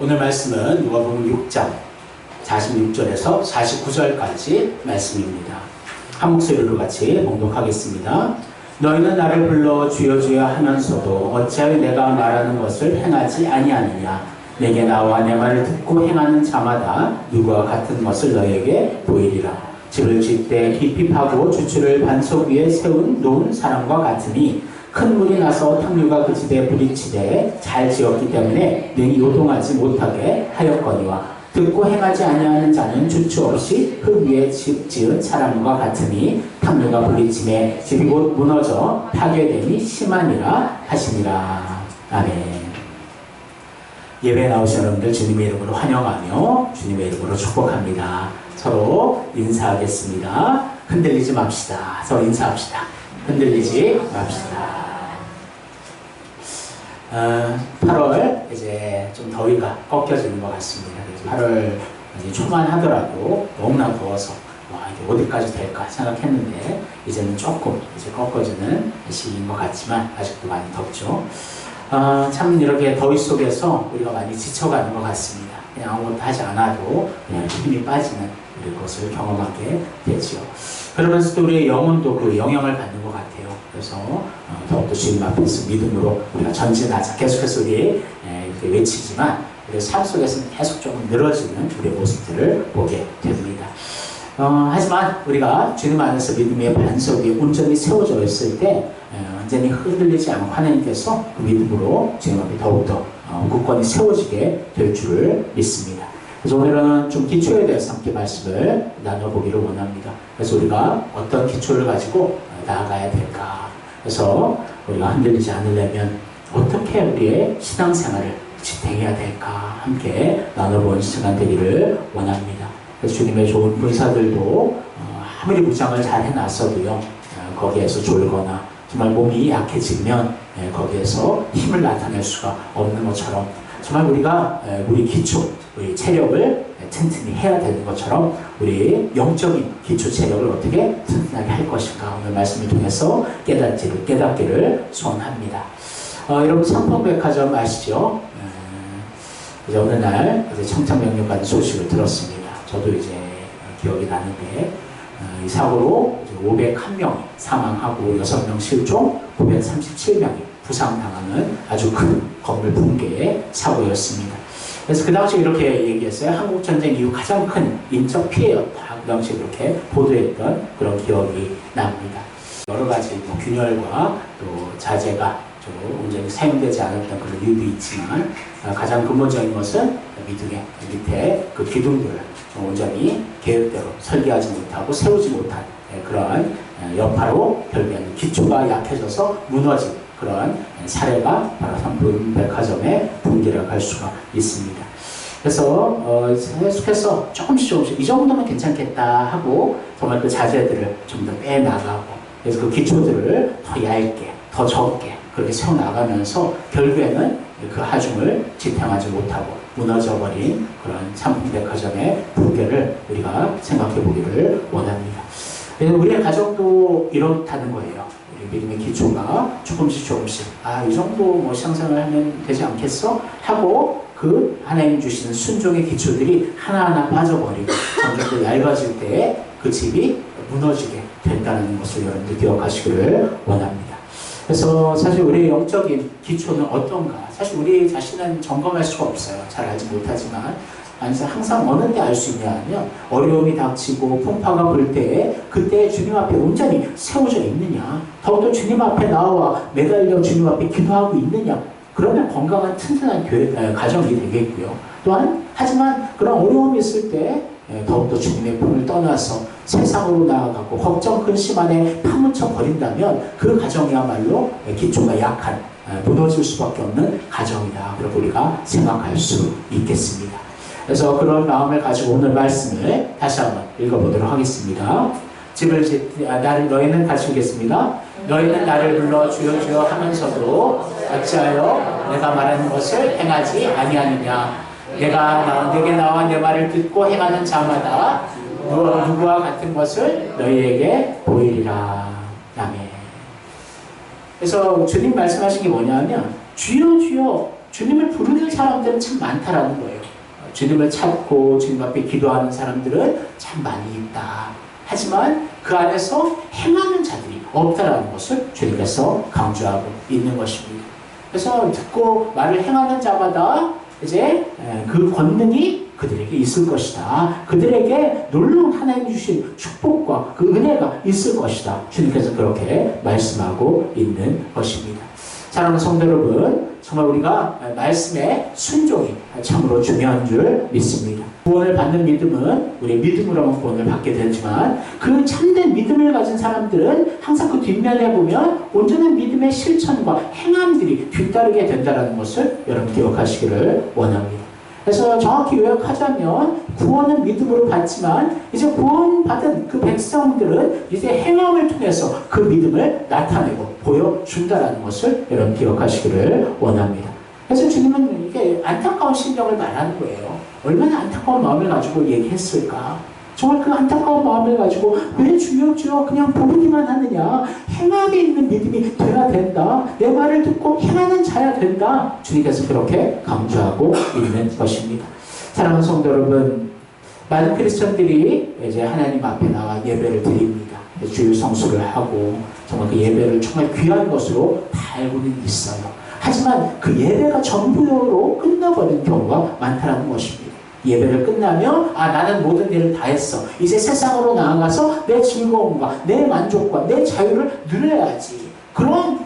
오늘 말씀은 누가복음 6장 46절에서 49절까지 말씀입니다. 한 목소리로 같이 봉독하겠습니다. 너희는 나를 불러 주여 주여 하면서도 어찌하여 내가 말하는 것을 행하지 아니하느냐. 내게 나와 내 말을 듣고 행하는 자마다 누구와 같은 것을 너희에게 보이리라. 집을 질 때 깊이 파고 주추를 반석 위에 놓은 사람과 같으니 큰 물이 나서 탕류가 그 집에 부딪히되 잘 지었기 때문에 능히 요동하지 못하게 하였거니와 듣고 행하지 아니하는 자는 주추 없이 흙 위에 집 지은 사람과 같으니 탕류가 부딪힘에 집이 곧 무너져 파괴됨이 심하니라 하시니라. 아멘. 예배에 나오신 여러분들 주님의 이름으로 환영하며 주님의 이름으로 축복합니다. 서로 인사하겠습니다. 흔들리지 맙시다. 서로 인사합시다. 흔들리지 맙시다. 8월 이제 좀 더위가 꺾여지는 것 같습니다. 그래서 8월 이제 초만 하더라도 너무나 더워서 이게 어디까지 될까 생각했는데 이제는 조금 이제 꺾어지는 시기인 것 같지만 아직도 많이 덥죠. 참 이렇게 더위 속에서 우리가 많이 지쳐가는 것 같습니다. 그냥 아무것도 하지 않아도 그냥 힘이 빠지는 것을 경험하게 되죠. 그러면서 또 우리의 영혼도 그 영향을 받는 것 같아요. 그래서 더욱더 주님 앞에서 믿음으로 우리가 전진하자. 계속해서 우리 이렇게 외치지만 우리 삶 속에서는 계속 조금 늘어지는 우리의 모습들을 보게 됩니다. 하지만 우리가 주님 안에서 믿음의 반석 위에 온전히 세워져 있을 때 완전히 흔들리지 않고 하나님께서 그 믿음으로 주님 앞에 더욱더 굳건히 세워지게 될 줄을 믿습니다. 그래서 오늘은 좀 기초에 대해서 함께 말씀을 나눠보기를 원합니다. 그래서 우리가 어떤 기초를 가지고 나아가야 될까? 그래서 우리가 흔들리지 않으려면 어떻게 우리의 신앙생활을 지탱해야 될까? 함께 나눠보는 시간 되기를 원합니다. 그래서 주님의 좋은 군사들도 아무리 무장을 잘 해놨어도요, 거기에서 졸거나 정말 몸이 약해지면 거기에서 힘을 나타낼 수가 없는 것처럼 정말 우리가 우리 기초, 우리 체력을 튼튼히 해야 되는 것처럼 우리 영적인 기초 체력을 어떻게 튼튼하게 할 것인가 오늘 말씀을 통해서 깨닫기를 소원합니다. 여러분 삼풍백화점 아시죠? 이제 어느 날 청천벽력 받은 소식을 들었습니다. 저도 이제 기억이 나는데 이 사고로 501명이 사망하고 6명 실종, 937명이 부상당하는 아주 큰 건물 붕괴의 사고였습니다. 그래서 그 당시 이렇게 얘기했어요. 한국전쟁 이후 가장 큰 인적 피해였다. 그 당시 이렇게 보도했던 그런 기억이 납니다. 여러 가지 균열과 또 자재가 좀 온전히 사용되지 않았던 그런 이유도 있지만 가장 근본적인 것은 밑에 그 기둥들을 온전히 계획대로 설계하지 못하고 세우지 못한 그러한 여파로 결국에는 기초가 약해져서 무너진 그런 사례가 바로 삼풍백화점의 붕괴라고 할 수가 있습니다. 그래서 계속해서 조금씩 이 정도면 괜찮겠다 하고 정말 그 자재들을 좀 더 빼나가고 그래서 그 기초들을 더 얇게 더 적게 그렇게 세워나가면서 결국에는 그 하중을 지탱하지 못하고 무너져버린 그런 삼풍백화점의 붕괴를 우리가 생각해 보기를 원합니다. 그래서 우리의 가정도 이렇다는 거예요. 우리 믿음의 기초가 조금씩 이 정도 신앙생활 하면 되지 않겠어? 하고 그 하나님 주시는 순종의 기초들이 하나하나 빠져버리고 점점 더 얇아질 때 그 집이 무너지게 된다는 것을 여러분들 기억하시기를 원합니다. 그래서 사실 우리의 영적인 기초는 어떤가? 사실 우리 자신은 점검할 수가 없어요. 잘 알지 못하지만 항상 어느 때 알 수 있냐 하면 어려움이 닥치고 풍파가 불 때에 그때 주님 앞에 온전히 세워져 있느냐, 더욱더 주님 앞에 나와 매달려 주님 앞에 기도하고 있느냐, 그러면 건강한 튼튼한 가정이 되겠고요. 또한 하지만 그런 어려움이 있을 때 더욱더 주님의 품을 떠나서 세상으로 나아가고 걱정 근심 안에 파묻혀 버린다면 그 가정이야말로 기초가 약한 무너질 수밖에 없는 가정이다. 그렇게 우리가 생각할 수 있겠습니다. 그래서 그런 마음을 가지고 오늘 말씀을 다시 한번 읽어보도록 하겠습니다. 너희는 같이 읽겠습니다. 너희는 나를 불러 주여 주여 하면서도 어찌하여 내가 말하는 것을 행하지 아니하느냐. 내게 나와 내 말을 듣고 행하는 자마다 누구와 같은 것을 너희에게 보이리라. 아멘. 그래서 주님 말씀하신 게 뭐냐면 주여 주여 주님을 부르는 사람들은 참 많다라는 거예요. 주님을 찾고 주님 앞에 기도하는 사람들은 참 많이 있다. 하지만 그 안에서 행하는 자들이 없다라는 것을 주님께서 강조하고 있는 것입니다. 그래서 듣고 말을 행하는 자마다 이제 그 권능이 그들에게 있을 것이다. 그들에게 놀라운 하나님 주신 축복과 그 은혜가 있을 것이다. 주님께서 그렇게 말씀하고 있는 것입니다. 사랑하는 성도 여러분, 정말 우리가 말씀에 순종이 참으로 중요한 줄 믿습니다. 구원을 받는 믿음은 우리의 믿음으로만 구원을 받게 되지만 그 참된 믿음을 가진 사람들은 항상 그 뒷면에 보면 온전한 믿음의 실천과 행함들이 뒤따르게 된다는 것을 여러분 기억하시기를 원합니다. 그래서 정확히 요약하자면 구원은 믿음으로 받지만 이제 구원받은 그 백성들은 이제 행함을 통해서 그 믿음을 나타내고 보여준다는 것을 여러분 기억하시기를 원합니다. 그래서 주님은 이게 안타까운 심령을 말하는 거예요. 얼마나 안타까운 마음을 가지고 얘기했을까? 정말 그 안타까운 마음을 가지고 왜 주여 주여 그냥 부르기만 하느냐? 행함에 있는 믿음이 돼야 된다. 내 말을 듣고 행하는 자야 된다. 주님께서 그렇게 강조하고 있는 것입니다. 사랑하는 성도 여러분, 많은 크리스천들이 이제 하나님 앞에 나와 예배를 드립니다. 주일 성수를 하고 정말 그 예배를 정말 귀한 것으로 다 알고는 있어요. 하지만 그 예배가 전부로 끝나버리는 경우가 많다는 것입니다. 예배를 끝나면 나는 모든 일을 다 했어. 이제 세상으로 나아가서 내 즐거움과 내 만족과 내 자유를 누려야지. 그런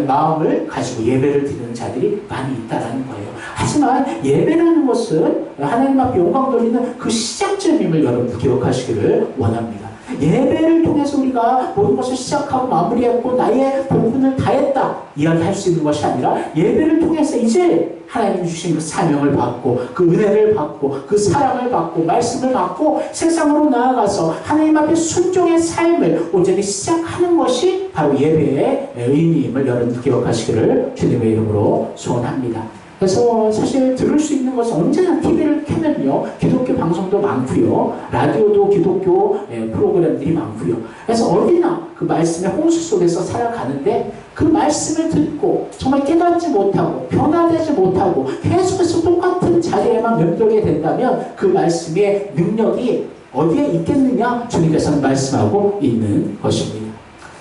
마음을 가지고 예배를 드리는 자들이 많이 있다는 거예요. 하지만 예배라는 것은 하나님 앞에 영광 돌리는 그 시작점임을 여러분 기억하시기를 원합니다. 예배를 통해서 우리가 모든 것을 시작하고 마무리했고 나의 본분을 다했다 이야기할 수 있는 것이 아니라 예배를 통해서 이제 하나님이 주신 그 사명을 받고 그 은혜를 받고 그 사랑을 받고 말씀을 받고 세상으로 나아가서 하나님 앞에 순종의 삶을 온전히 시작하는 것이 바로 예배의 의미임을 여러분 기억하시기를 주님의 이름으로 소원합니다. 그래서 사실 들을 수 있는 것은 언제나 TV를 켜면요 기독교 방송도 많고요 라디오도 기독교 프로그램들이 많고요. 그래서 어디나 그 말씀의 홍수 속에서 살아가는데 그 말씀을 듣고 정말 깨닫지 못하고 변화되지 못하고 계속해서 똑같은 자리에만 맴돌게 된다면 그 말씀의 능력이 어디에 있겠느냐 주님께서는 말씀하고 있는 것입니다.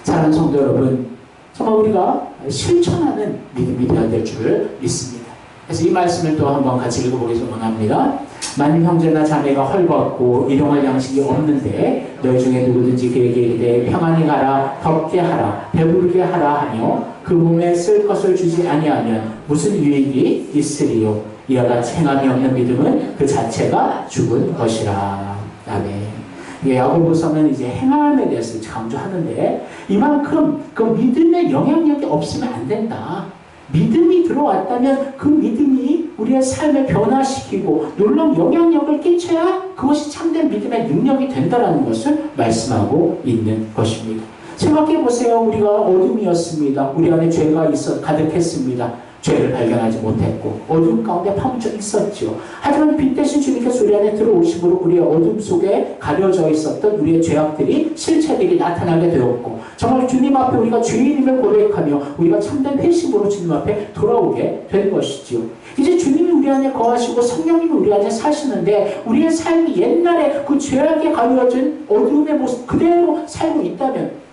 사랑하는 성도 여러분, 정말 우리가 실천하는 믿음이 되어야 될 줄 믿습니다. 그래서 이 말씀을 또 한번 같이 읽어보기를 원합니다. 만일 형제나 자매가 헐벗고 일용할 양식이 없는데 너희 중에 누구든지 그에게 이르되 평안히 가라, 덥게 하라, 배부르게 하라 하며 그 몸에 쓸 것을 주지 아니하면 무슨 유익이 있으리요? 이와 같이 행함이 없는 믿음은 그 자체가 죽은 것이라. 아멘. 야고보서는 이제 행함에 대해서 강조하는데 이만큼 그 믿음의 영향력이 없으면 안 된다. 믿음이 들어왔다면 그 믿음이 우리의 삶을 변화시키고 놀라운 영향력을 끼쳐야 그것이 참된 믿음의 능력이 된다는 것을 말씀하고 있는 것입니다. 생각해 보세요. 우리가 어둠이었습니다. 우리 안에 죄가 가득했습니다. 죄를 발견하지 못했고 어둠 가운데 파묻혀 있었죠. 하지만 빛 대신 주님께서 우리 안에 들어오심으로 우리의 어둠 속에 가려져 있었던 우리의 죄악들이 실체들이 나타나게 되었고 정말 주님 앞에 우리가 죄인임을 고백하며 우리가 참된 회심으로 주님 앞에 돌아오게 된 것이지요. 이제 주님이 우리 안에 거하시고 성령님이 우리 안에 사시는데 우리의 삶이 옛날에 그 죄악에 가려진 어둠의 모습 그대로 살고 있다면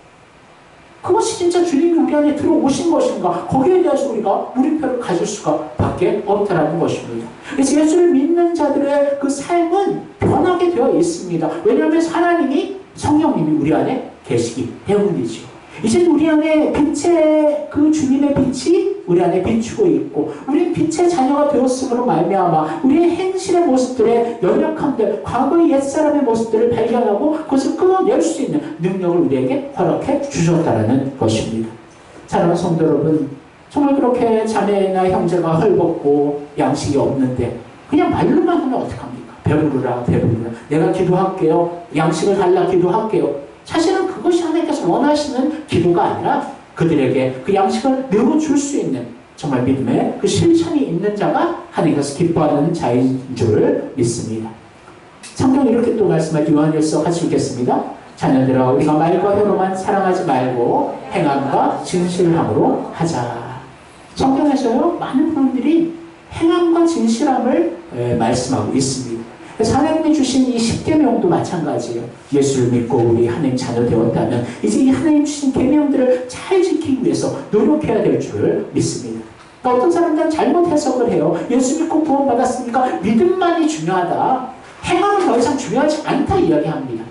그것이 진짜 주님이 우리 안에 들어오신 것인가? 거기에 대해서 우리가 물음표를 가질 수가 밖에 없다는 것입니다. 그래서 예수를 믿는 자들의 그 삶은 변하게 되어 있습니다. 왜냐하면 하나님이 성령님이 우리 안에 계시기 때문이죠. 이제 우리 안에 빛의 그 주님의 빛이 우리 안에 비추고 있고 우리는 빛의 자녀가 되었음으로 말미암아 우리의 행실의 모습들의 연약함들 과거의 옛사람의 모습들을 발견하고 그것을 끊어낼 수 있는 능력을 우리에게 허락해 주셨다는 것입니다. 사랑하는 성도 여러분, 정말 그렇게 자매나 형제가 헐벗고 양식이 없는데 그냥 말로만 하면 어떡합니까? 배부르라 배부르라 내가 기도할게요. 양식을 달라 기도할게요. 사실은 그것이 하나님께서 원하시는 기도가 아니라 그들에게 그 양식을 내어줄 수 있는 정말 믿음의 그 실천이 있는 자가 하나님께서 기뻐하는 자인 줄 믿습니다. 성경이 이렇게 또 말씀할 요한일서 같이 읽겠습니다. 자녀들아 우리가 말과 혀로만 사랑하지 말고 행함과 진실함으로 하자. 성경에서요 많은 분들이 행함과 진실함을 말씀하고 있습니다. 하나님이 주신 이 10계명도 마찬가지예요. 예수를 믿고 우리 하나님 자녀 되었다면 이제 이 하나님 주신 계명들을 잘 지키기 위해서 노력해야 될 줄 믿습니다. 그러니까 어떤 사람들은 잘못 해석을 해요. 예수 믿고 구원받았으니까 믿음만이 중요하다. 행함은 더 이상 중요하지 않다 이야기합니다.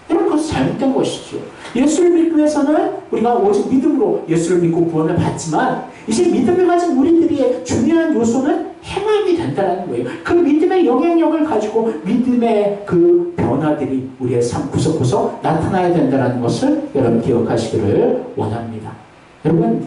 여러분 그것은 잘못된 것이죠. 예수를 믿기 위해서는 우리가 오직 믿음으로 예수를 믿고 구원을 받지만 이제 믿음을 가진 우리들의 중요한 요소는 행함이 된다는 거예요. 그 믿음의 영향력을 가지고 믿음의 그 변화들이 우리의 삶 구석구석 나타나야 된다는 것을 여러분 기억하시기를 원합니다. 여러분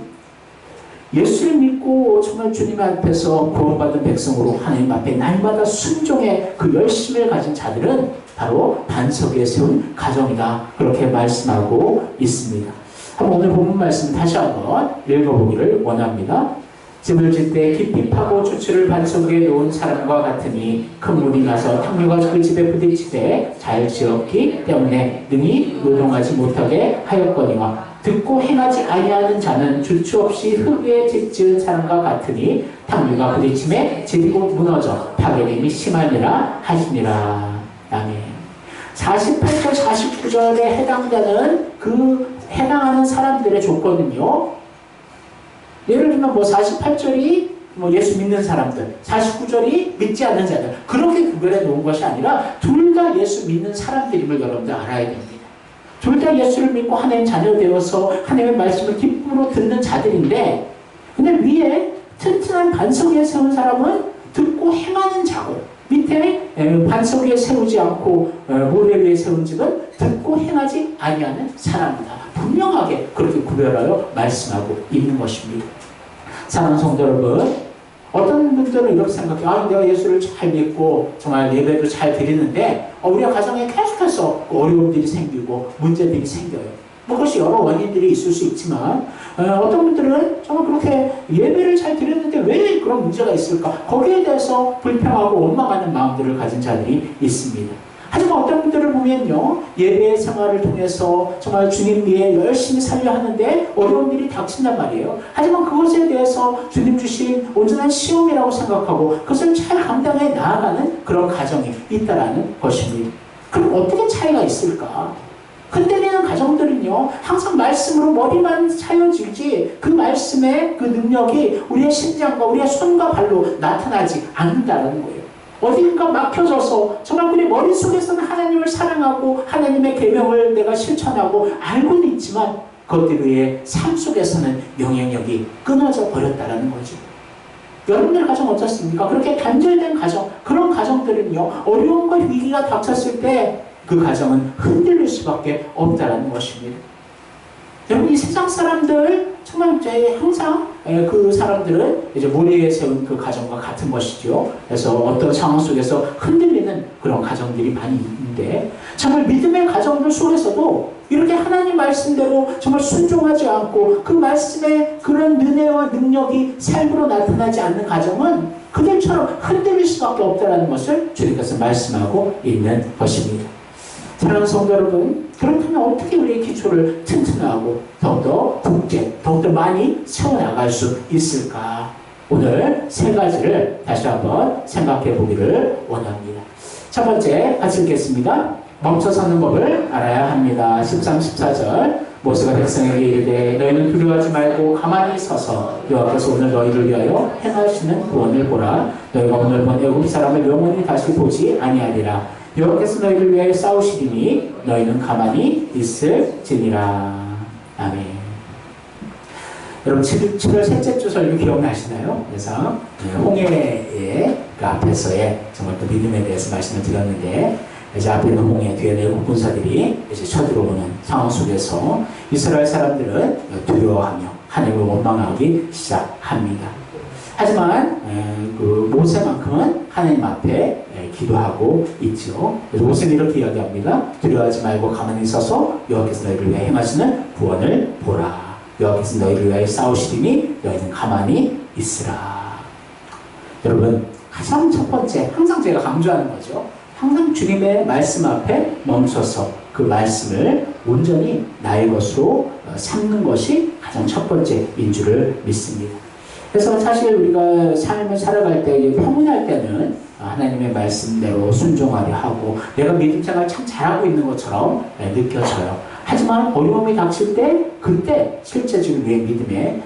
예수를 믿고 정말 주님 앞에서 구원받은 백성으로 하나님 앞에 날마다 순종의 그 열심을 가진 자들은 바로 반석 위에 세운 가정이다. 그렇게 말씀하고 있습니다. 한번 오늘 본문 말씀 다시 한번 읽어보기를 원합니다. 집을 짓 때 깊이 파고 주추를 반석 위에 놓은 사람과 같으니 큰 물이 나서 탕류가 그 집에 부딪히되 잘 지었기 때문에 능히 노동하지 못하게 하였거니와 듣고 행하지 아니하는 자는 주추 없이 흙 위에 집 지은 사람과 같으니 탕류가 부딪힘에 집이 곧 무너져 파괴됨이 심하니라 하시니라. 아멘. 48절 49절에 해당되는 그 해당하는 사람들의 조건은요. 예를 들면 48절이 예수 믿는 사람들, 49절이 믿지 않는 자들 그렇게 구별해 놓은 것이 아니라 둘 다 예수 믿는 사람들임을 여러분들 알아야 됩니다. 둘 다 예수를 믿고 하나님 자녀 되어서 하나님의 말씀을 기쁨으로 듣는 자들인데 근데 위에 튼튼한 반석 위에 세운 사람은 듣고 행하는 작업 밑에 반석 위에 세우지 않고 모래 위에 세운 집은 듣고 행하지 아니하는 사람이다. 분명하게 그렇게 구별하여 말씀하고 있는 것입니다. 사랑하는 성도 여러분, 어떤 분들은 이렇게 생각해요. 내가 예수를 잘 믿고 정말 예배를 잘 드리는데 우리가 가정에 계속해서 어려움들이 생기고 문제들이 생겨요. 그것이 여러 원인들이 있을 수 있지만 어떤 분들은 정말 그렇게 예배를 잘 드렸는데 왜 그런 문제가 있을까? 거기에 대해서 불평하고 원망하는 마음들을 가진 자들이 있습니다. 하지만 어떤 분들을 보면요, 예배 생활을 통해서 정말 주님 위해 열심히 살려 하는데 어려운 일이 닥친단 말이에요. 하지만 그것에 대해서 주님 주신 온전한 시험이라고 생각하고 그것을 잘 감당해 나아가는 그런 가정이 있다라는 것입니다. 그럼 어떻게 차이가 있을까? 흔들리는 가정들은요, 항상 말씀으로 머리만 차여지지 그 말씀의 그 능력이 우리의 심장과 우리의 손과 발로 나타나지 않는다는 거예요. 어딘가 막혀져서 정말 우리 머릿속에서는 하나님을 사랑하고 하나님의 계명을 내가 실천하고 알고는 있지만 그것들의 삶 속에서는 영향력이 끊어져 버렸다는 거죠. 여러분들 가정 어떻습니까? 그렇게 단절된 가정, 그런 가정들은요, 어려움과 위기가 닥쳤을 때 그 가정은 흔들릴 수밖에 없다는 것입니다. 여러분, 이 세상 사람들 정말 이제 항상 그 사람들은 이제 모래 위에 세운 그 가정과 같은 것이죠. 그래서 어떤 상황 속에서 흔들리는 그런 가정들이 많이 있는데 정말 믿음의 가정들 속에서도 이렇게 하나님 말씀대로 정말 순종하지 않고 그 말씀의 그런 은혜와 능력이 삶으로 나타나지 않는 가정은 그들처럼 흔들릴 수밖에 없다는 것을 주님께서 말씀하고 있는 것입니다. 사랑하는 성도 여러분, 그렇다면 어떻게 우리의 기초를 튼튼하고 더욱더 굳게, 더욱더 많이 세워나갈 수 있을까? 오늘 세 가지를 다시 한번 생각해 보기를 원합니다. 첫 번째, 같이 읽겠습니다. 멈춰 서는 법을 알아야 합니다. 13, 14절 모세가 백성에게 이르되 너희는 두려워하지 말고 가만히 서서 여호와께서 오늘 너희를 위하여 행하시는 구원을 보라. 너희가 오늘 본 애굽 사람을 영원히 다시 보지 아니하리라. 여호와께서 너희를 위하여 싸우시리니 너희는 가만히 있을지니라. 아멘. 여러분 7월 셋째 주 설교 기억나시나요? 그래서 홍해의 그 앞에서의 정말 또 믿음에 대해서 말씀을 드렸는데 이제 앞에 있는 홍해, 뒤에 내국 군사들이 이제 쳐들어오는 상황 속에서 이스라엘 사람들은 두려워하며 하나님을 원망하기 시작합니다. 하지만 그 모세만큼은 하나님 앞에 기도하고 있죠. 그래서 모세는 이렇게 이야기합니다. 두려워하지 말고 가만히 있어서 여호와께서 너희를 위해 행하시는 구원을 보라. 여호와께서 너희를 위하여 싸우시리니 너희는 가만히 있으라. 여러분, 가장 첫 번째, 항상 제가 강조하는 거죠. 항상 주님의 말씀 앞에 멈춰서 그 말씀을 온전히 나의 것으로 삼는 것이 가장 첫 번째인 줄을 믿습니다. 그래서 사실 우리가 삶을 살아갈 때, 평온할 때는 하나님의 말씀대로 순종하려 하고 내가 믿음 생활 참 잘하고 있는 것처럼 느껴져요. 하지만 어려움이 닥칠 때 그때 실제적인 우리의 믿음의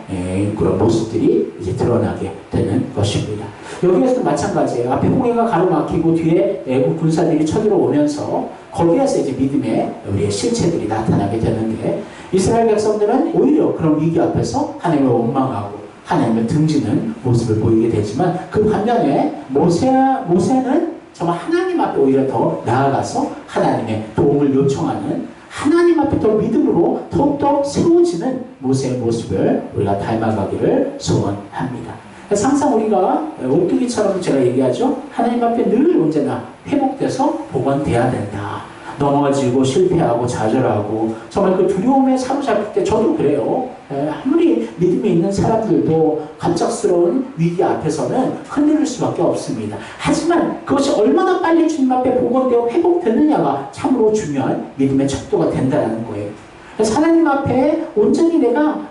그런 모습들이 이제 드러나게 되는 것입니다. 여기에서도 마찬가지예요. 앞에 홍해가 가로막히고 뒤에 애국 군사들이 쳐들어오면서 거기에서 이제 믿음의 우리의 실체들이 나타나게 되는데 이스라엘 백성들은 오히려 그런 위기 앞에서 하나님을 원망하고 하나님을 등지는 모습을 보이게 되지만 그 반면에 모세는 정말 하나님 앞에 오히려 더 나아가서 하나님의 도움을 요청하는 하나님 앞에 더 믿음으로 더욱더 세워지는 모세의 모습을 우리가 닮아가기를 소원합니다. 그래서 항상 우리가 오뚜기처럼 제가 얘기하죠. 하나님 앞에 늘 언제나 회복돼서 복원돼야 된다. 넘어지고 실패하고 좌절하고 정말 그 두려움에 사로잡힐 때 저도 그래요. 아무리 믿음이 있는 사람들도 갑작스러운 위기 앞에서는 흔들릴 수밖에 없습니다. 하지만 그것이 얼마나 빨리 주님 앞에 복원되어 회복되느냐가 참으로 중요한 믿음의 척도가 된다는 거예요. 그래서 하나님 앞에 온전히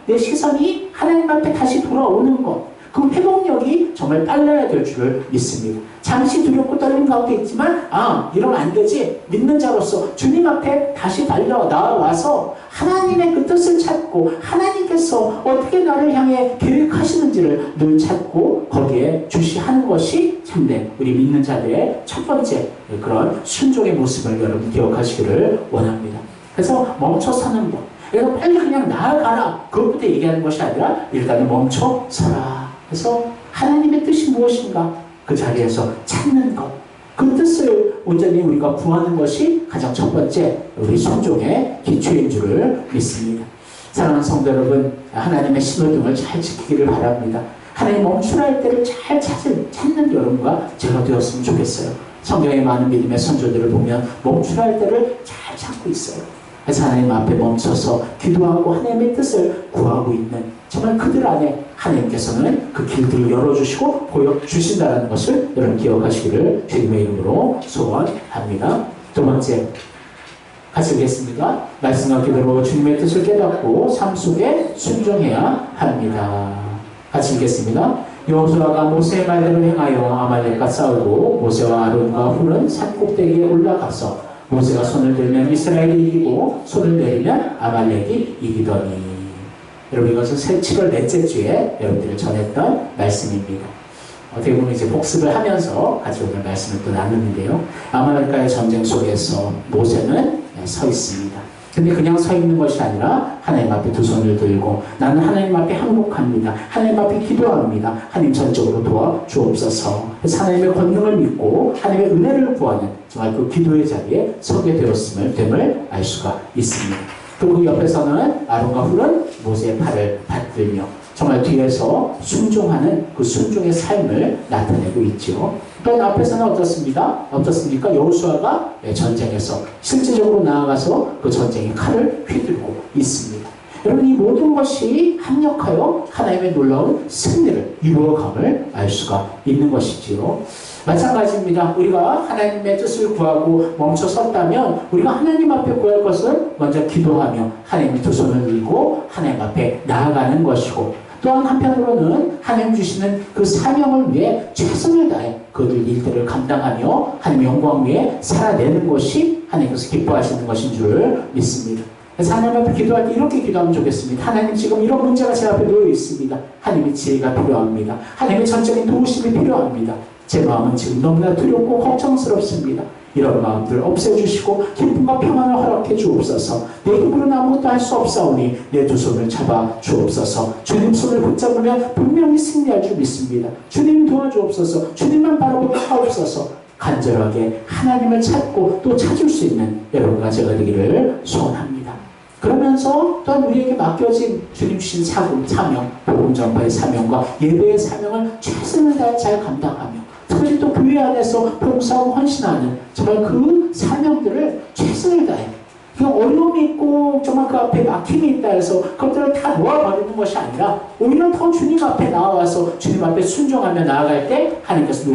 내 시선이 하나님 앞에 다시 돌아오는 것, 그 회복력이 정말 빨라야 될 줄을 믿습니다. 잠시 두렵고 떨림 가운데 있지만 이러면 안 되지. 믿는 자로서 주님 앞에 다시 나와서 하나님의 그 뜻을 찾고 하나님께서 어떻게 나를 향해 계획하시는지를 늘 찾고 거기에 주시하는 것이 참된 우리 믿는 자들의 첫 번째 그런 순종의 모습을 여러분 기억하시기를 원합니다. 그래서 멈춰 서는 것. 그래서 빨리 그냥 나아가라. 그것부터 얘기하는 것이 아니라 일단은 멈춰 서라. 그래서 하나님의 뜻이 무엇인가 그 자리에서 찾는 것, 그 뜻을 온전히 우리가 구하는 것이 가장 첫 번째 우리 순종의 기초인 줄을 믿습니다. 사랑하는 성도 여러분, 하나님의 신호등을 잘 지키기를 바랍니다. 하나님 멈추라 할 때를 잘 찾는 여러분과 제가 되었으면 좋겠어요. 성경의 많은 믿음의 선조들을 보면 멈추라 할 때를 잘 찾고 있어요. 그래서 하나님 앞에 멈춰서 기도하고 하나님의 뜻을 구하고 있는 정말 그들 안에 하나님께서는 그 길들을 열어주시고 보여주신다는 것을 여러분 기억하시기를 주님의 이름으로 소원합니다. 두 번째, 같이 읽겠습니다. 말씀과 기도로 주님의 뜻을 깨닫고 삶 속에 순종해야 합니다. 같이 읽겠습니다. 여호수아가 모세의 말대로 행하여 아말렉과 싸우고 모세와 아론과 훌은 산 꼭대기에 올라가서 모세가 손을 들면 이스라엘이 이기고 손을 내리면 아말렉이 이기더니. 여러분 이것은 7월 넷째 주에 여러분들을 전했던 말씀입니다. 어떻게 보면 이제 복습을 하면서 같이 오늘 말씀을 또 나누는데요. 아말렉과의 전쟁 속에서 모세는 서 있습니다. 근데 그냥 서 있는 것이 아니라 하나님 앞에 두 손을 들고 나는 하나님 앞에 항복합니다. 하나님 앞에 기도합니다. 하나님 전적으로 도와주옵소서. 그래서 하나님의 권능을 믿고 하나님의 은혜를 구하는 정말 그 기도의 자리에 서게 됨을 알 수가 있습니다. 또 그 옆에서는 아론과 훌은 모세의 팔을 받들며 정말 뒤에서 순종하는 그 순종의 삶을 나타내고 있죠. 또 앞에서는 어떻습니까? 여호수아가 전쟁에서 실질적으로 나아가서 그 전쟁의 칼을 휘두르고 있습니다. 여러분 이 모든 것이 합력하여 하나님의 놀라운 승리를 이루어감을 알 수가 있는 것이지요. 마찬가지입니다. 우리가 하나님의 뜻을 구하고 멈춰 섰다면 우리가 하나님 앞에 구할 것은 먼저 기도하며 하나님의 두 손을 들고 하나님 앞에 나아가는 것이고 또한 한편으로는 하나님 주시는 그 사명을 위해 최선을 다해 그들 일들을 감당하며 하나님의 영광 위에 살아내는 것이 하나님께서 기뻐하시는 것인 줄 믿습니다. 그래서 하나님 앞에 기도할 때 이렇게 기도하면 좋겠습니다. 하나님 지금 이런 문제가 제 앞에 놓여 있습니다. 하나님의 지혜가 필요합니다. 하나님의 전적인 도우심이 필요합니다. 제 마음은 지금 너무나 두렵고 걱정스럽습니다. 이런 마음들 없애주시고 기쁨과 평안을 허락해 주옵소서. 내 힘으로는 아무것도 할 수 없사오니 내 두 손을 잡아 주옵소서. 주님 손을 붙잡으면 분명히 승리할 줄 믿습니다. 주님 도와주옵소서. 주님만 바라보게 하옵소서. 간절하게 하나님을 찾고 또 찾을 수 있는 여러분과 제가 되기를 소원합니다. 그러면서 또한 우리에게 맡겨진 주님 주신 사명, 복음 전파의 사명과 예배의 사명을 최선을 다해 잘 감당하며 특별히 또 교회 안에서 봉사하고 헌신하는 정말 그 사명들을 최선을 다해 어려움이 있고 정말 그 앞에 막힘이 있다 해서 그것들을 다 놓아버리는 것이 아니라 오히려 더 주님 앞에 나와서 주님 앞에 순종하며 나아갈 때 하나님께서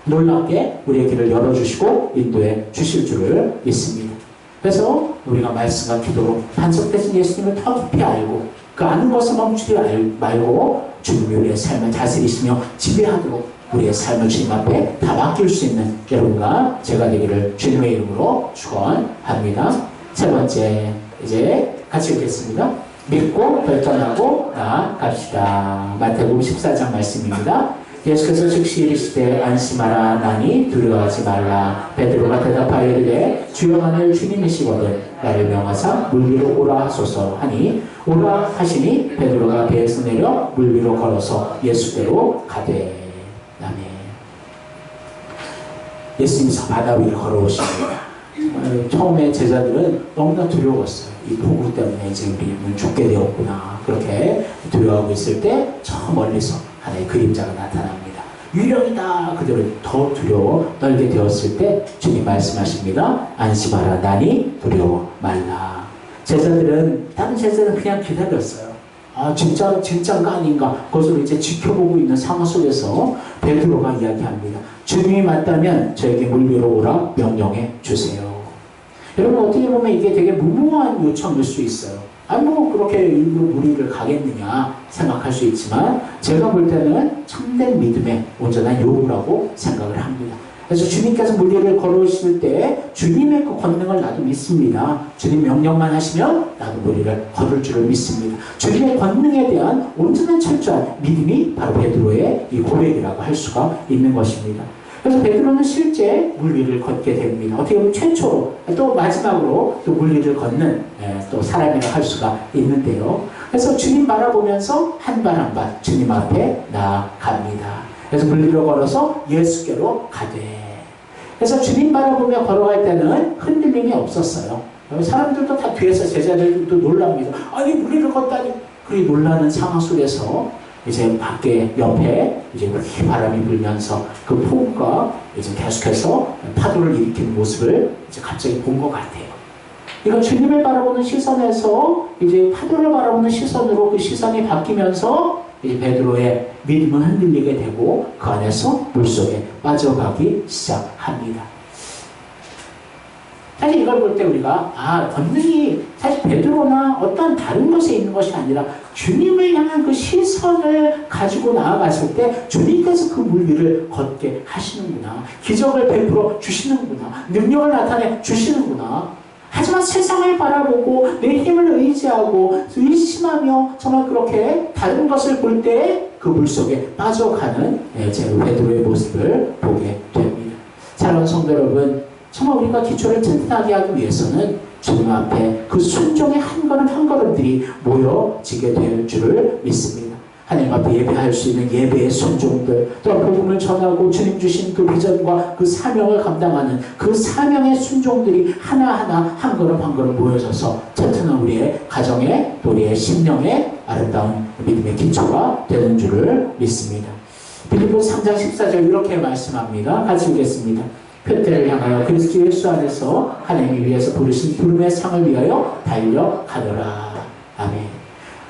놀랍게 우리의 길을 열어주시고 인도해 주실 줄을 믿습니다. 그래서 우리가 말씀과 기도로 반석되신 예수님을 더 깊이 알고 그 아는 것을 멈추지 말고 주님이 우리의 삶을 다스리시며 지배하도록 우리의 삶을 주님 앞에 다 맡길 수 있는 여러분과 제가 되기를 주님의 이름으로 축원합니다. 세 번째, 이제 같이 읽겠습니다. 믿고 결단하고 나아갑시다. 마태복음 14장 말씀입니다. 예수께서 즉시 이르시되 안심하라 나니 두려워하지 말라. 베드로가 대답하여 이르되 주여 만일 주님이시거든 나를 명하사 물 위로 오라 하소서 하니 오라 하시니 베드로가 배에서 내려 물 위로 걸어서 예수께로 가되. 아멘. 예수님께서 바다 위를 걸어오십니다. 처음에 제자들은 너무나 두려웠어요. 이 폭우 때문에 지금 우리는 죽게 되었구나. 그렇게 두려워하고 있을 때 저 멀리서 하나의 그림자가 나타납니다. 유령이다. 그들은 더 두려워 떨게 되었을 때 주님 말씀하십니다. 안심하라 나니 두려워 말라. 다른 제자들은 그냥 기다렸어요. 아 진짜인가 아닌가 그것을 이제 지켜보고 있는 상황 속에서 베드로가 이야기합니다. 주님이 맞다면 저에게 물 위로 오라 명령해 주세요. 여러분 어떻게 보면 이게 되게 무모한 요청일 수 있어요. 뭐 그렇게 일부러 무리를 가겠느냐 생각할 수 있지만 제가 볼 때는 참된 믿음의 온전한 요구라고 생각을 합니다. 그래서 주님께서 물 위를 걸어오실 때 주님의 그 권능을 나도 믿습니다. 주님 명령만 하시면 나도 물 위를 걸을 줄을 믿습니다. 주님의 권능에 대한 온전한 철저한 믿음이 바로 베드로의 이 고백이라고 할 수가 있는 것입니다. 그래서 베드로는 실제 물 위를 걷게 됩니다. 어떻게 보면 최초로 또 마지막으로 또 물 위를 걷는 또 사람이라고 할 수가 있는데요. 그래서 주님 바라보면서 한 발 한 발 주님 앞에 나아갑니다. 그래서 물 위로 걸어서 예수께로 가되. 그래서 주님 바라보며 걸어갈 때는 흔들림이 없었어요. 사람들도 다 뒤에서 제자들도 놀랍니다. 아니 물 위를 걷다니. 그리 놀라는 상황 속에서 이제 밖에 옆에 이제 바람이 불면서 그 폭우가 이제 계속해서 파도를 일으키는 모습을 이제 갑자기 본 것 같아요. 이건 주님을 바라보는 시선에서 이제 파도를 바라보는 시선으로 그 시선이 바뀌면서 이제 베드로의 믿음은 흔들리게 되고 그 안에서 물속에 빠져가기 시작합니다. 사실 이걸 볼 때 우리가 권능이 사실 베드로나 어떤 다른 것에 있는 것이 아니라 주님을 향한 그 시선을 가지고 나아갔을 때 주님께서 그 물 위를 걷게 하시는구나. 기적을 베풀어 주시는구나. 능력을 나타내 주시는구나. 하지만 세상을 바라보고 내 힘을 의지하고 의심하며 정말 그렇게 다른 것을 볼 때 그 물속에 빠져가는 제 베드로의 모습을 보게 됩니다. 사랑하는 성도 여러분, 정말 우리가 기초를 튼튼하게 하기 위해서는 주님 앞에 그 순종의 한 걸음 한 걸음들이 모여지게 될 줄을 믿습니다. 하나님 앞에 예배할 수 있는 예배의 순종들, 또 복음을 전하고 주님 주신 그 비전과 그 사명을 감당하는 그 사명의 순종들이 하나하나 한 걸음 한 걸음 모여져서 튼튼한 우리의 가정의 또 우리의 심령의 아름다운 믿음의 기초가 되는 줄을 믿습니다. 빌립보서 3장 14절 이렇게 말씀합니다. 같이 읽겠습니다. 표대를 향하여 그리스도 예수 안에서 하나님이 위해서 부르신 부름의 상을 위하여 달려가더라. 아멘.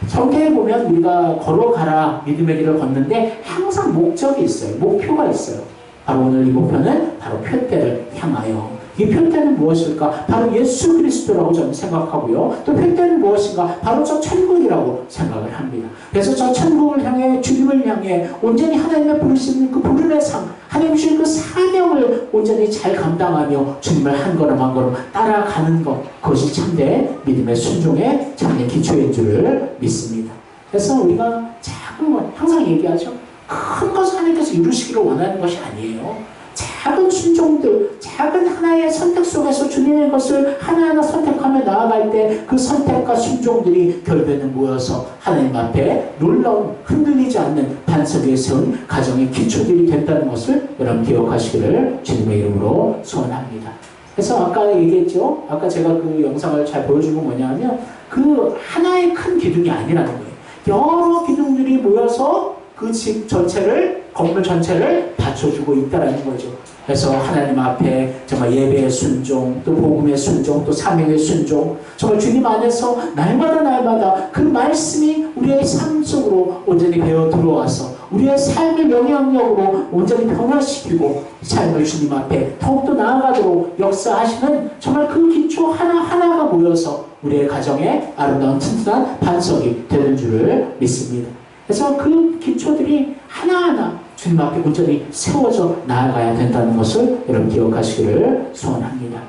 성경에 보면 우리가 걸어가라 믿음의 길을 걷는데 항상 목적이 있어요. 목표가 있어요. 바로 오늘 이 목표는 바로 표대를 향하여. 이 표대는 무엇일까? 바로 예수 그리스도라고 저는 생각하고요. 또 표대는 무엇인가? 바로 저 천국이라고 생각을 합니다. 그래서 저 천국을 향해 주님을 향해 온전히 하나님의 부르시는 그 부름의 상, 하나님 주신 그 사명을 온전히 잘 감당하며 주님을 한 걸음 한 걸음 따라가는 것, 그것이 참된 믿음의 순종의 참된 기초인 줄을 믿습니다. 그래서 우리가 작은 항상 얘기하죠. 큰 것을 하나님께서 이루시기를 원하는 것이 아니에요. 작은 순종들, 작은 하나의 선택 속에서 주님의 것을 하나하나 선택하며 나아갈 때 그 선택과 순종들이 결국에는 모여서 하나님 앞에 놀라운 흔들리지 않는 반석 위에 세운 가정의 기초들이 된다는 것을 여러분 기억하시기를 주님의 이름으로 소원합니다. 그래서 아까 얘기했죠. 아까 제가 그 영상을 잘 보여준 건 뭐냐면 그 하나의 큰 기둥이 아니라는 거예요. 여러 기둥들이 모여서 그 집 전체를, 건물 전체를 받쳐주고 있다라는 거죠. 그래서 하나님 앞에 정말 예배의 순종, 또 복음의 순종, 또 사명의 순종, 정말 주님 안에서 날마다 그 말씀이 우리의 삶 속으로 온전히 배어 들어와서 우리의 삶의 영향력으로 온전히 변화시키고 삶을 주님 앞에 더욱더 나아가도록 역사하시는 정말 그 기초 하나하나가 모여서 우리의 가정에 아름다운 튼튼한 반석이 되는 줄을 믿습니다. 그래서 그 기초들이 하나하나 주님 앞에 온전히 세워져 나아가야 된다는 것을 여러분 기억하시기를 소원합니다.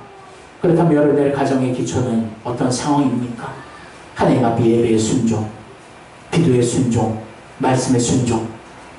그렇다면 여러분의 가정의 기초는 어떤 상황입니까? 하나님 앞에 예배의 순종, 기도의 순종, 말씀의 순종,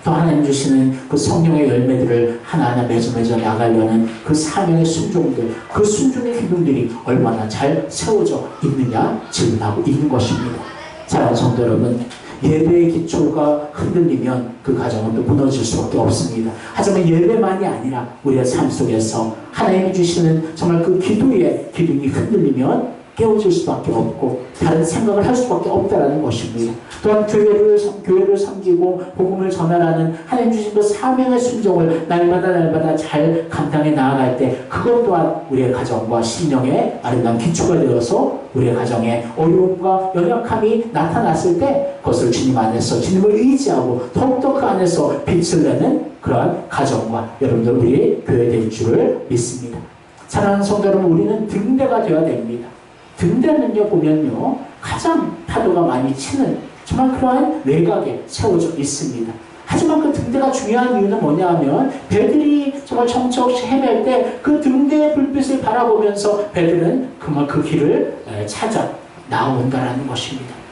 또 하나님 주시는 그 성령의 열매들을 하나하나 맺어 나가려는 그 사명의 순종들, 그 순종의 기둥들이 얼마나 잘 세워져 있느냐 질문하고 있는 것입니다. 사랑하는 성도 여러분, 예배의 기초가 흔들리면 그 가정은 또 무너질 수밖에 없습니다. 하지만 예배만이 아니라 우리의 삶 속에서 하나님이 주시는 정말 그 기도의 기둥이 흔들리면 깨어질 수밖에 없고 다른 생각을 할 수밖에 없다는 것입니다. 또한 교회를 섬기고 복음을 전하라는 하나님 주신 그 사명의 순종을 날마다 잘 감당해 나아갈 때 그것 또한 우리의 가정과 신령의 아름다운 기초가 되어서 우리의 가정에 어려움과 연약함이 나타났을 때 그것을 주님 안에서 주님을 의지하고 더욱더 그 안에서 빛을 내는 그러한 가정과 여러분들 우리 교회 될 줄을 믿습니다. 사랑하는 성도 여러분, 우리는 등대가 되어야 됩니다. 등대는요 보면요 가장 파도가 많이 치는 정말 그러한 외곽에 세워져 있습니다. 하지만 그 등대가 중요한 이유는 뭐냐 하면 배들이 정말 정처 없이 헤맬 때 그 등대의 불빛을 바라보면서 배들은 정말 그 길을 찾아 나온다라는 것입니다.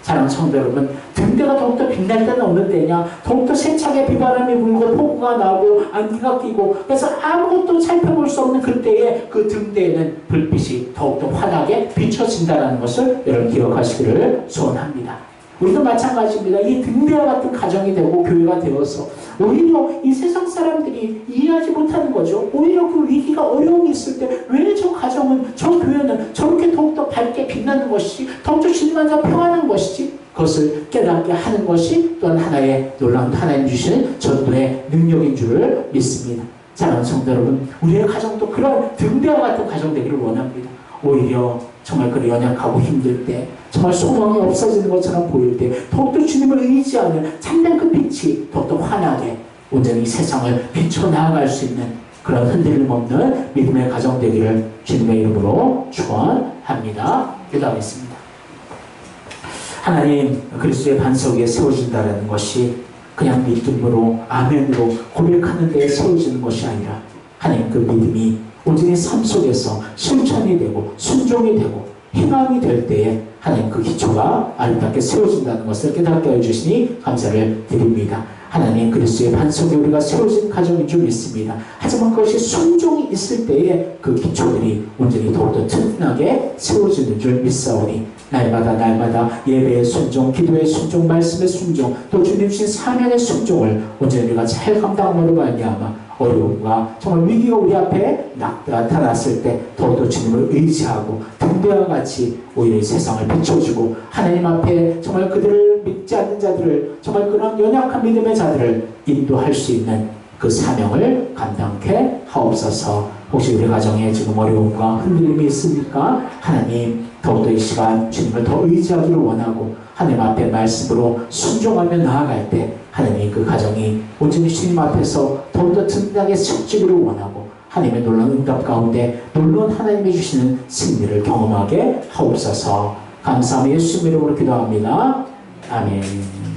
사랑하는 성도 여러분, 등대가 더욱더 빛날 때는 어느 때냐? 더욱더 세차게 비바람이 불고 폭우가 나고 안개가 끼고 그래서 아무것도 살펴볼 수 없는 그때에 그 등대에는 불빛이 더욱더 환하게 비춰진다는 것을 여러분 기억하시기를 소원합니다. 우리도 마찬가지입니다. 이 등대와 같은 가정이 되고 교회가 되어서 오히려 이 세상 사람들이 이해하지 못하는 거죠. 오히려 그 위기가 어려움이 있을 때 왜 저 가정은, 저 교회는 저렇게 더욱더 밝게 빛나는 것이지, 더욱더 주님 안에서 평안한 것이지, 그것을 깨닫게 하는 것이 또한 하나의 놀라운 하나님 주시는 전도의 능력인 줄을 믿습니다. 사랑하는 성도 여러분, 우리의 가정도 그런 등대와 같은 가정 되기를 원합니다. 오히려 정말 그 연약하고 힘들 때, 정말 소망이 없어지는 것처럼 보일 때 더욱더 주님을 의지하는 참된 그 빛이 더욱더 환하게 온전히 세상을 비춰 나아갈 수 있는 그런 흔들림 없는 믿음의 가정 되기를 주님의 이름으로 축원합니다. 기도하겠습니다. 하나님, 그리스도의 반석 위에 세워진다는 것이 그냥 믿음으로 아멘으로 고백하는 데에 세워지는 것이 아니라 하나님 그 믿음이 온전히 삶 속에서 실천이 되고 순종이 되고 행함이 될 때에 하나님 그 기초가 아름답게 세워진다는 것을 깨닫게 해주시니 감사를 드립니다. 하나님 그리스도의 반석에 우리가 세워진 가정인 줄 믿습니다. 하지만 그것이 순종이 있을 때에 그 기초들이 온전히 더욱더 튼튼하게 세워지는 줄 믿사오니 날마다 예배의 순종, 기도의 순종, 말씀의 순종, 또 주님 주신 사명의 순종을 온전히 우리가 잘 감당함으로 말미암아 어려움과 정말 위기가 우리 앞에 나타났을 때 더욱더 주님을 의지하고 등대와 같이 오히려 이 세상을 비춰주고 하나님 앞에 정말 그들을 믿지 않는 자들을 정말 그런 연약한 믿음의 자들을 인도할 수 있는 그 사명을 감당케 하옵소서. 혹시 우리 가정에 지금 어려움과 흔들림이 있습니까? 하나님 더욱더 이 시간 주님을 더 의지하기를 원하고 하나님 앞에 말씀으로 순종하며 나아갈 때 하나님 그 가정이 온전히 주님 앞에서 더욱더 든든하게 서지기를 원하고 하나님의 놀라운 응답 가운데 놀라운 하나님이 주시는 승리를 경험하게 하옵소서. 감사하며 예수님 이름으로 기도합니다. 아멘.